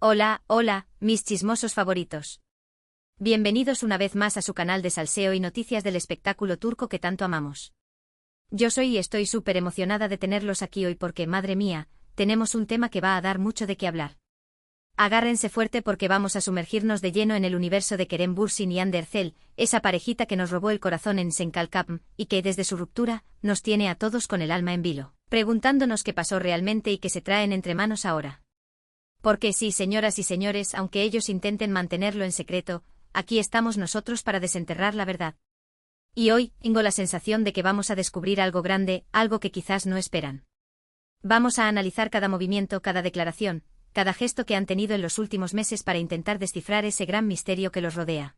Hola, hola, mis chismosos favoritos. Bienvenidos una vez más a su canal de salseo y noticias del espectáculo turco que tanto amamos. Yo soy y estoy súper emocionada de tenerlos aquí hoy porque, madre mía, tenemos un tema que va a dar mucho de qué hablar. Agárrense fuerte porque vamos a sumergirnos de lleno en el universo de Kerem Bürsin y Hande Erçel, esa parejita que nos robó el corazón en Senkalkapm, y que desde su ruptura, nos tiene a todos con el alma en vilo, preguntándonos qué pasó realmente y qué se traen entre manos ahora. Porque sí, señoras y señores, aunque ellos intenten mantenerlo en secreto, aquí estamos nosotros para desenterrar la verdad. Y hoy, tengo la sensación de que vamos a descubrir algo grande, algo que quizás no esperan. Vamos a analizar cada movimiento, cada declaración, cada gesto que han tenido en los últimos meses para intentar descifrar ese gran misterio que los rodea.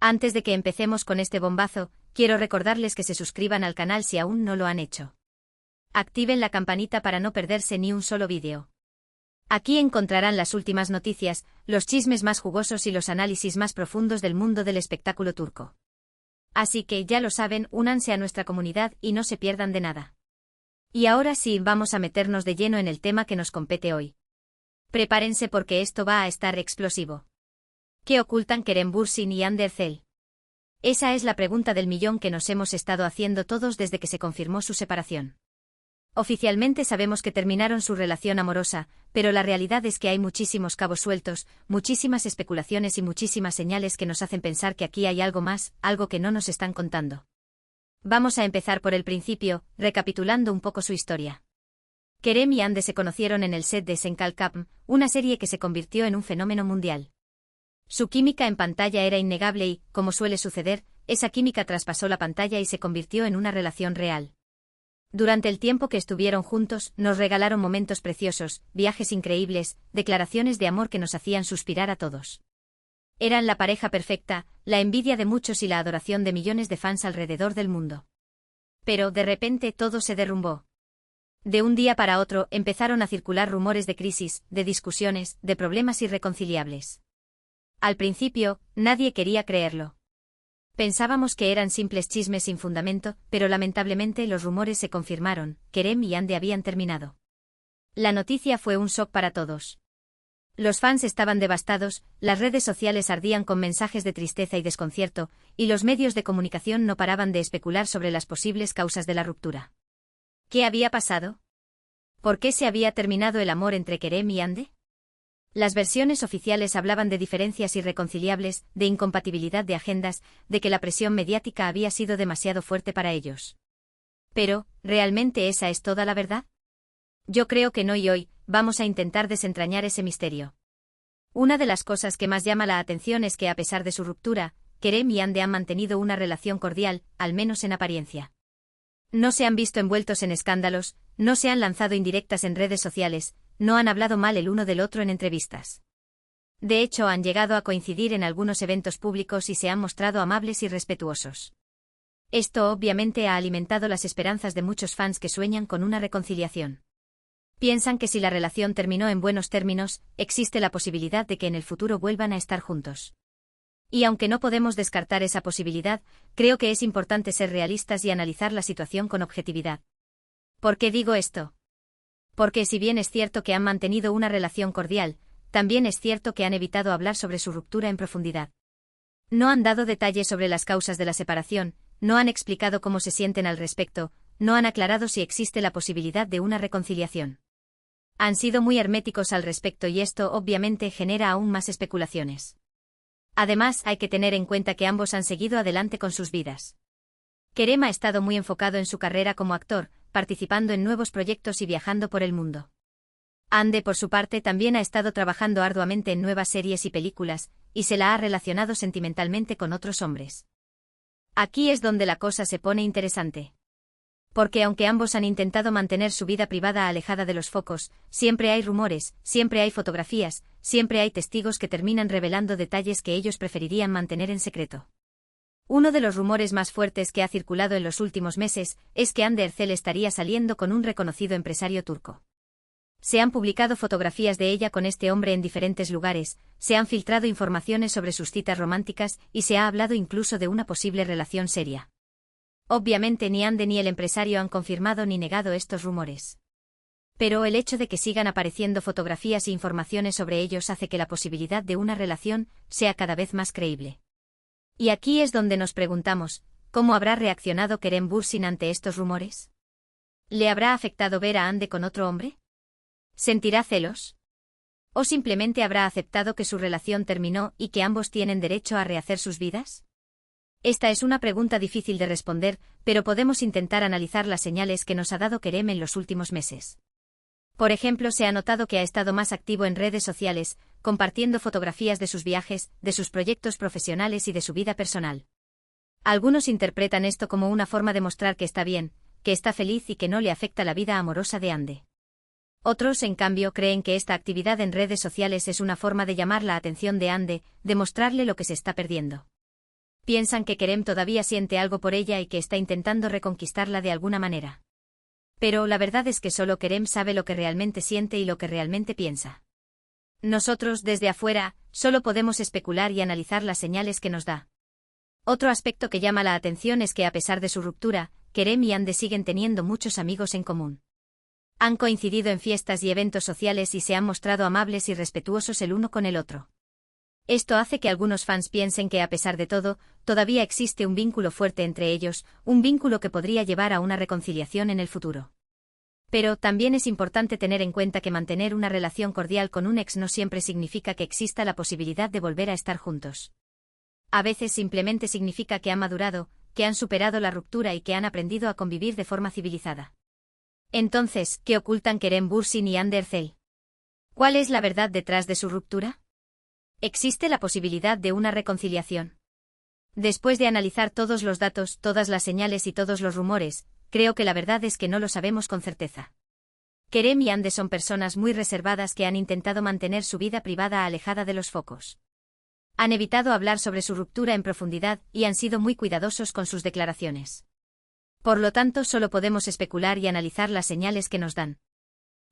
Antes de que empecemos con este bombazo, quiero recordarles que se suscriban al canal si aún no lo han hecho. Activen la campanita para no perderse ni un solo vídeo. Aquí encontrarán las últimas noticias, los chismes más jugosos y los análisis más profundos del mundo del espectáculo turco. Así que ya lo saben, únanse a nuestra comunidad y no se pierdan de nada. Y ahora sí, vamos a meternos de lleno en el tema que nos compete hoy. Prepárense porque esto va a estar explosivo. ¿Qué ocultan Kerem Bürsin y Hande Erçel? Esa es la pregunta del millón que nos hemos estado haciendo todos desde que se confirmó su separación. Oficialmente sabemos que terminaron su relación amorosa, pero la realidad es que hay muchísimos cabos sueltos, muchísimas especulaciones y muchísimas señales que nos hacen pensar que aquí hay algo más, algo que no nos están contando. Vamos a empezar por el principio, recapitulando un poco su historia. Kerem y Hande se conocieron en el set de Senkalkapm, una serie que se convirtió en un fenómeno mundial. Su química en pantalla era innegable y, como suele suceder, esa química traspasó la pantalla y se convirtió en una relación real. Durante el tiempo que estuvieron juntos, nos regalaron momentos preciosos, viajes increíbles, declaraciones de amor que nos hacían suspirar a todos. Eran la pareja perfecta, la envidia de muchos y la adoración de millones de fans alrededor del mundo. Pero, de repente, todo se derrumbó. De un día para otro, empezaron a circular rumores de crisis, de discusiones, de problemas irreconciliables. Al principio, nadie quería creerlo. Pensábamos que eran simples chismes sin fundamento, pero lamentablemente los rumores se confirmaron, Kerem y Hande habían terminado. La noticia fue un shock para todos. Los fans estaban devastados, las redes sociales ardían con mensajes de tristeza y desconcierto, y los medios de comunicación no paraban de especular sobre las posibles causas de la ruptura. ¿Qué había pasado? ¿Por qué se había terminado el amor entre Kerem y Hande? Las versiones oficiales hablaban de diferencias irreconciliables, de incompatibilidad de agendas, de que la presión mediática había sido demasiado fuerte para ellos. Pero, ¿realmente esa es toda la verdad? Yo creo que no, y hoy vamos a intentar desentrañar ese misterio. Una de las cosas que más llama la atención es que a pesar de su ruptura, Kerem y Hande han mantenido una relación cordial, al menos en apariencia. No se han visto envueltos en escándalos, no se han lanzado indirectas en redes sociales, no han hablado mal el uno del otro en entrevistas. De hecho, han llegado a coincidir en algunos eventos públicos y se han mostrado amables y respetuosos. Esto obviamente ha alimentado las esperanzas de muchos fans que sueñan con una reconciliación. Piensan que si la relación terminó en buenos términos, existe la posibilidad de que en el futuro vuelvan a estar juntos. Y aunque no podemos descartar esa posibilidad, creo que es importante ser realistas y analizar la situación con objetividad. ¿Por qué digo esto? Porque si bien es cierto que han mantenido una relación cordial, también es cierto que han evitado hablar sobre su ruptura en profundidad. No han dado detalles sobre las causas de la separación, no han explicado cómo se sienten al respecto, no han aclarado si existe la posibilidad de una reconciliación. Han sido muy herméticos al respecto y esto obviamente genera aún más especulaciones. Además, hay que tener en cuenta que ambos han seguido adelante con sus vidas. Kerem ha estado muy enfocado en su carrera como actor, participando en nuevos proyectos y viajando por el mundo. Hande, por su parte, también ha estado trabajando arduamente en nuevas series y películas, y se la ha relacionado sentimentalmente con otros hombres. Aquí es donde la cosa se pone interesante. Porque aunque ambos han intentado mantener su vida privada alejada de los focos, siempre hay rumores, siempre hay fotografías, siempre hay testigos que terminan revelando detalles que ellos preferirían mantener en secreto. Uno de los rumores más fuertes que ha circulado en los últimos meses es que Hande Erçel estaría saliendo con un reconocido empresario turco. Se han publicado fotografías de ella con este hombre en diferentes lugares, se han filtrado informaciones sobre sus citas románticas y se ha hablado incluso de una posible relación seria. Obviamente ni Hande ni el empresario han confirmado ni negado estos rumores. Pero el hecho de que sigan apareciendo fotografías e informaciones sobre ellos hace que la posibilidad de una relación sea cada vez más creíble. Y aquí es donde nos preguntamos, ¿cómo habrá reaccionado Kerem Bürsin ante estos rumores? ¿Le habrá afectado ver a Hande con otro hombre? ¿Sentirá celos? ¿O simplemente habrá aceptado que su relación terminó y que ambos tienen derecho a rehacer sus vidas? Esta es una pregunta difícil de responder, pero podemos intentar analizar las señales que nos ha dado Kerem en los últimos meses. Por ejemplo, se ha notado que ha estado más activo en redes sociales, compartiendo fotografías de sus viajes, de sus proyectos profesionales y de su vida personal. Algunos interpretan esto como una forma de mostrar que está bien, que está feliz y que no le afecta la vida amorosa de Hande. Otros, en cambio, creen que esta actividad en redes sociales es una forma de llamar la atención de Hande, de mostrarle lo que se está perdiendo. Piensan que Kerem todavía siente algo por ella y que está intentando reconquistarla de alguna manera. Pero la verdad es que solo Kerem sabe lo que realmente siente y lo que realmente piensa. Nosotros, desde afuera, solo podemos especular y analizar las señales que nos da. Otro aspecto que llama la atención es que a pesar de su ruptura, Kerem y Hande siguen teniendo muchos amigos en común. Han coincidido en fiestas y eventos sociales y se han mostrado amables y respetuosos el uno con el otro. Esto hace que algunos fans piensen que a pesar de todo, todavía existe un vínculo fuerte entre ellos, un vínculo que podría llevar a una reconciliación en el futuro. Pero también es importante tener en cuenta que mantener una relación cordial con un ex no siempre significa que exista la posibilidad de volver a estar juntos. A veces simplemente significa que han madurado, que han superado la ruptura y que han aprendido a convivir de forma civilizada. Entonces, ¿qué ocultan Kerem Bürsin y Hande Erçel? ¿Cuál es la verdad detrás de su ruptura? ¿Existe la posibilidad de una reconciliación? Después de analizar todos los datos, todas las señales y todos los rumores, creo que la verdad es que no lo sabemos con certeza. Kerem y Hande son personas muy reservadas que han intentado mantener su vida privada alejada de los focos. Han evitado hablar sobre su ruptura en profundidad y han sido muy cuidadosos con sus declaraciones. Por lo tanto, solo podemos especular y analizar las señales que nos dan.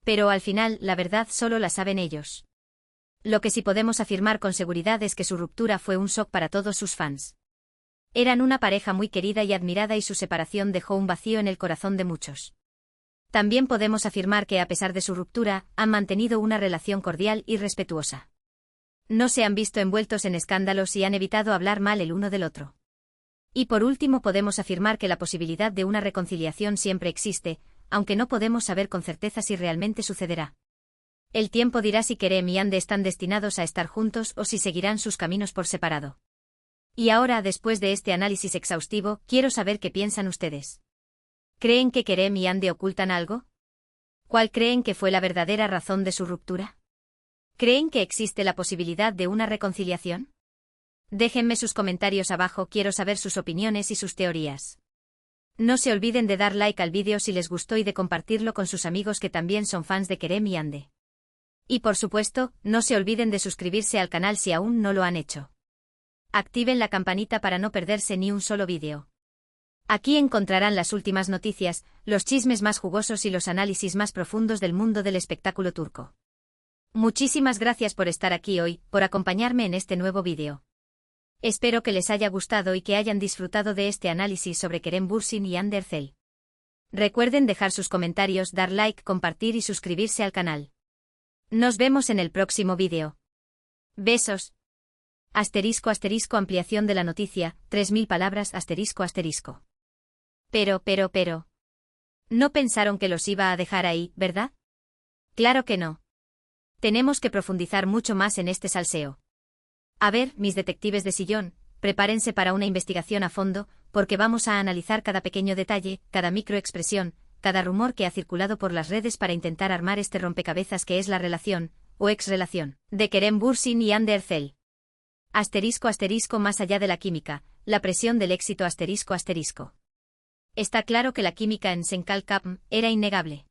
Pero al final, la verdad solo la saben ellos. Lo que sí podemos afirmar con seguridad es que su ruptura fue un shock para todos sus fans. Eran una pareja muy querida y admirada y su separación dejó un vacío en el corazón de muchos. También podemos afirmar que a pesar de su ruptura, han mantenido una relación cordial y respetuosa. No se han visto envueltos en escándalos y han evitado hablar mal el uno del otro. Y por último podemos afirmar que la posibilidad de una reconciliación siempre existe, aunque no podemos saber con certeza si realmente sucederá. El tiempo dirá si Kerem y Hande están destinados a estar juntos o si seguirán sus caminos por separado. Y ahora, después de este análisis exhaustivo, quiero saber qué piensan ustedes. ¿Creen que Kerem y Hande ocultan algo? ¿Cuál creen que fue la verdadera razón de su ruptura? ¿Creen que existe la posibilidad de una reconciliación? Déjenme sus comentarios abajo, quiero saber sus opiniones y sus teorías. No se olviden de dar like al vídeo si les gustó y de compartirlo con sus amigos que también son fans de Kerem y Hande. Y por supuesto, no se olviden de suscribirse al canal si aún no lo han hecho. Activen la campanita para no perderse ni un solo vídeo. Aquí encontrarán las últimas noticias, los chismes más jugosos y los análisis más profundos del mundo del espectáculo turco. Muchísimas gracias por estar aquí hoy, por acompañarme en este nuevo vídeo. Espero que les haya gustado y que hayan disfrutado de este análisis sobre Kerem Bürsin y Hande Erçel. Recuerden dejar sus comentarios, dar like, compartir y suscribirse al canal. Nos vemos en el próximo vídeo. Besos. *** ampliación de la noticia, 3000 palabras ***. Pero. No pensaron que los iba a dejar ahí, ¿verdad? Claro que no. Tenemos que profundizar mucho más en este salseo. A ver, mis detectives de sillón, prepárense para una investigación a fondo, porque vamos a analizar cada pequeño detalle, cada microexpresión, cada rumor que ha circulado por las redes para intentar armar este rompecabezas que es la relación, o ex-relación, de Kerem Bürsin y Hande Erçel. *** Más allá de la química, la presión del éxito ***. Está claro que la química en Senkalkapm era innegable.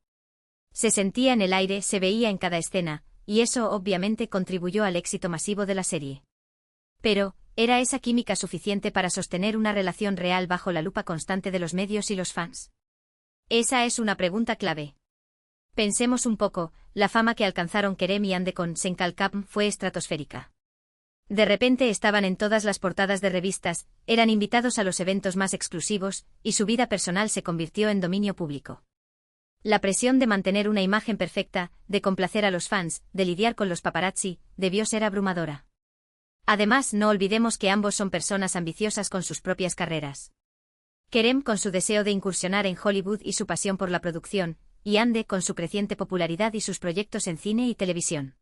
Se sentía en el aire, se veía en cada escena, y eso obviamente contribuyó al éxito masivo de la serie. Pero, ¿era esa química suficiente para sostener una relación real bajo la lupa constante de los medios y los fans? Esa es una pregunta clave. Pensemos un poco, la fama que alcanzaron Kerem y Hande con Senkalkapm fue estratosférica. De repente estaban en todas las portadas de revistas, eran invitados a los eventos más exclusivos, y su vida personal se convirtió en dominio público. La presión de mantener una imagen perfecta, de complacer a los fans, de lidiar con los paparazzi, debió ser abrumadora. Además, no olvidemos que ambos son personas ambiciosas con sus propias carreras. Kerem con su deseo de incursionar en Hollywood y su pasión por la producción, y Hande con su creciente popularidad y sus proyectos en cine y televisión.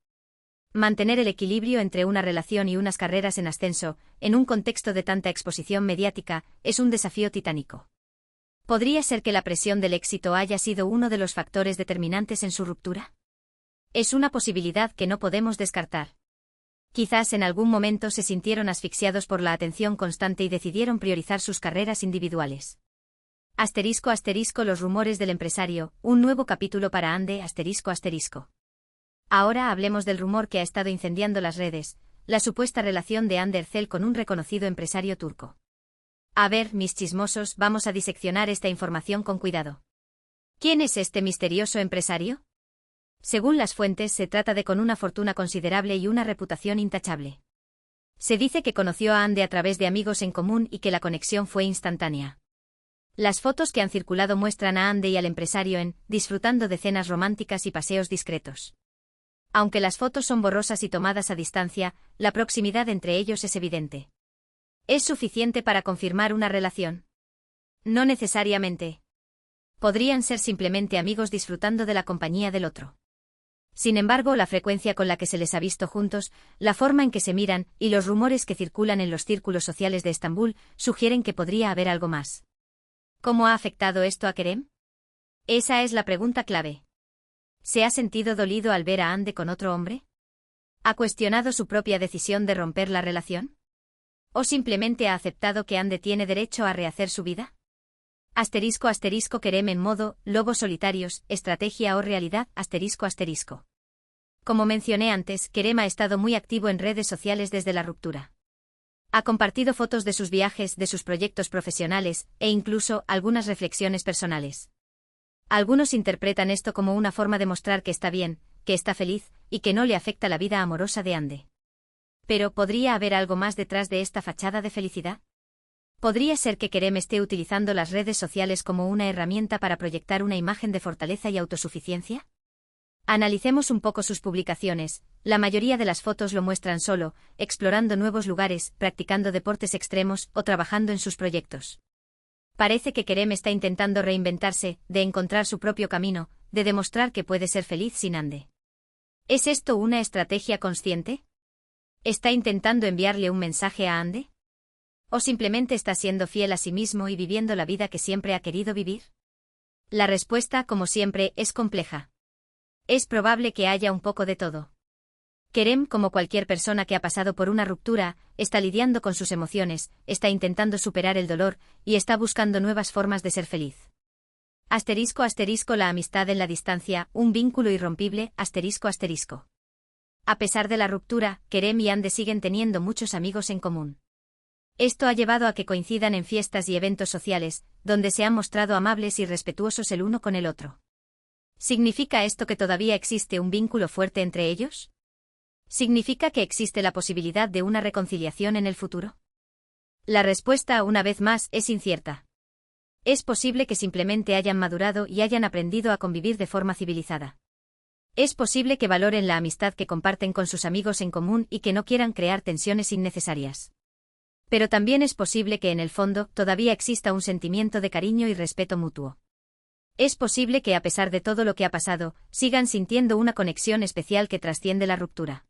Mantener el equilibrio entre una relación y unas carreras en ascenso, en un contexto de tanta exposición mediática, es un desafío titánico. ¿Podría ser que la presión del éxito haya sido uno de los factores determinantes en su ruptura? Es una posibilidad que no podemos descartar. Quizás en algún momento se sintieron asfixiados por la atención constante y decidieron priorizar sus carreras individuales. *** Los rumores del empresario, un nuevo capítulo para Hande ***. Ahora hablemos del rumor que ha estado incendiando las redes, la supuesta relación de Hande Erçel con un reconocido empresario turco. A ver, mis chismosos, vamos a diseccionar esta información con cuidado. ¿Quién es este misterioso empresario? Según las fuentes, se trata de con una fortuna considerable y una reputación intachable. Se dice que conoció a Hande a través de amigos en común y que la conexión fue instantánea. Las fotos que han circulado muestran a Hande y al empresario disfrutando de cenas románticas y paseos discretos. Aunque las fotos son borrosas y tomadas a distancia, la proximidad entre ellos es evidente. ¿Es suficiente para confirmar una relación? No necesariamente. Podrían ser simplemente amigos disfrutando de la compañía del otro. Sin embargo, la frecuencia con la que se les ha visto juntos, la forma en que se miran y los rumores que circulan en los círculos sociales de Estambul sugieren que podría haber algo más. ¿Cómo ha afectado esto a Kerem? Esa es la pregunta clave. ¿Se ha sentido dolido al ver a Hande con otro hombre? ¿Ha cuestionado su propia decisión de romper la relación? ¿O simplemente ha aceptado que Hande tiene derecho a rehacer su vida? *** Kerem en modo, lobos solitarios, estrategia o realidad, ***. Como mencioné antes, Kerem ha estado muy activo en redes sociales desde la ruptura. Ha compartido fotos de sus viajes, de sus proyectos profesionales, e incluso, algunas reflexiones personales. Algunos interpretan esto como una forma de mostrar que está bien, que está feliz, y que no le afecta la vida amorosa de Hande. Pero, ¿podría haber algo más detrás de esta fachada de felicidad? ¿Podría ser que Kerem esté utilizando las redes sociales como una herramienta para proyectar una imagen de fortaleza y autosuficiencia? Analicemos un poco sus publicaciones. La mayoría de las fotos lo muestran solo, explorando nuevos lugares, practicando deportes extremos o trabajando en sus proyectos. Parece que Kerem está intentando reinventarse, de encontrar su propio camino, de demostrar que puede ser feliz sin Hande. ¿Es esto una estrategia consciente? ¿Está intentando enviarle un mensaje a Hande? ¿O simplemente está siendo fiel a sí mismo y viviendo la vida que siempre ha querido vivir? La respuesta, como siempre, es compleja. Es probable que haya un poco de todo. Kerem, como cualquier persona que ha pasado por una ruptura, está lidiando con sus emociones, está intentando superar el dolor, y está buscando nuevas formas de ser feliz. *** La amistad en la distancia, un vínculo irrompible, ***. A pesar de la ruptura, Kerem y Hande siguen teniendo muchos amigos en común. Esto ha llevado a que coincidan en fiestas y eventos sociales, donde se han mostrado amables y respetuosos el uno con el otro. ¿Significa esto que todavía existe un vínculo fuerte entre ellos? ¿Significa que existe la posibilidad de una reconciliación en el futuro? La respuesta, una vez más, es incierta. Es posible que simplemente hayan madurado y hayan aprendido a convivir de forma civilizada. Es posible que valoren la amistad que comparten con sus amigos en común y que no quieran crear tensiones innecesarias. Pero también es posible que en el fondo todavía exista un sentimiento de cariño y respeto mutuo. Es posible que a pesar de todo lo que ha pasado, sigan sintiendo una conexión especial que trasciende la ruptura.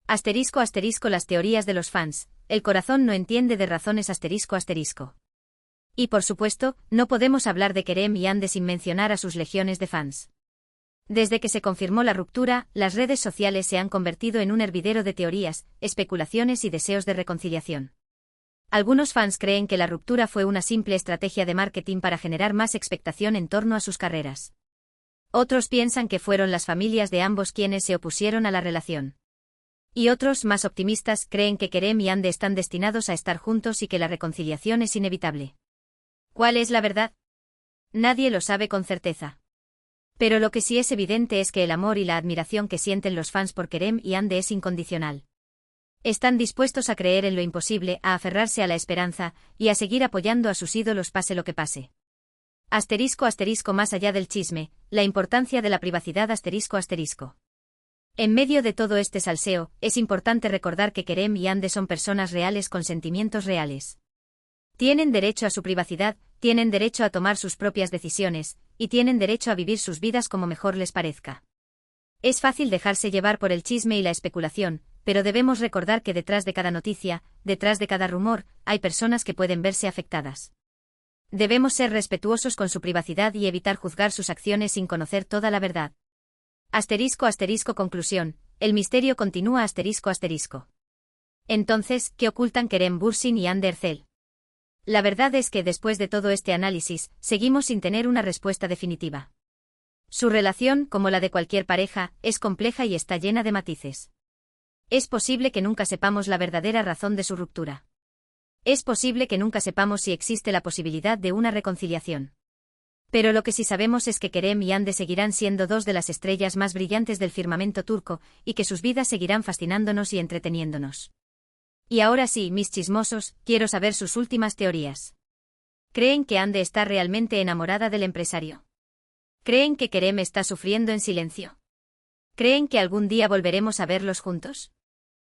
***. Las teorías de los fans, el corazón no entiende de razones ***. Y por supuesto, no podemos hablar de Kerem y Hande sin mencionar a sus legiones de fans. Desde que se confirmó la ruptura, las redes sociales se han convertido en un hervidero de teorías, especulaciones y deseos de reconciliación. Algunos fans creen que la ruptura fue una simple estrategia de marketing para generar más expectación en torno a sus carreras. Otros piensan que fueron las familias de ambos quienes se opusieron a la relación. Y otros, más optimistas, creen que Kerem y Hande están destinados a estar juntos y que la reconciliación es inevitable. ¿Cuál es la verdad? Nadie lo sabe con certeza. Pero lo que sí es evidente es que el amor y la admiración que sienten los fans por Kerem y Hande es incondicional. Están dispuestos a creer en lo imposible, a aferrarse a la esperanza, y a seguir apoyando a sus ídolos pase lo que pase. Asterisco asterisco más allá del chisme, la importancia de la privacidad asterisco asterisco. En medio de todo este salseo, es importante recordar que Kerem y Ande son personas reales con sentimientos reales. Tienen derecho a su privacidad, tienen derecho a tomar sus propias decisiones, y tienen derecho a vivir sus vidas como mejor les parezca. Es fácil dejarse llevar por el chisme y la especulación, pero debemos recordar que detrás de cada noticia, detrás de cada rumor, hay personas que pueden verse afectadas. Debemos ser respetuosos con su privacidad y evitar juzgar sus acciones sin conocer toda la verdad. Asterisco asterisco conclusión, el misterio continúa asterisco asterisco. Entonces, ¿qué ocultan Kerem Bürsin y Hande Erçel? La verdad es que después de todo este análisis, seguimos sin tener una respuesta definitiva. Su relación, como la de cualquier pareja, es compleja y está llena de matices. Es posible que nunca sepamos la verdadera razón de su ruptura. Es posible que nunca sepamos si existe la posibilidad de una reconciliación. Pero lo que sí sabemos es que Kerem y Hande seguirán siendo dos de las estrellas más brillantes del firmamento turco, y que sus vidas seguirán fascinándonos y entreteniéndonos. Y ahora sí, mis chismosos, quiero saber sus últimas teorías. ¿Creen que Hande está realmente enamorada del empresario? ¿Creen que Kerem está sufriendo en silencio? ¿Creen que algún día volveremos a verlos juntos?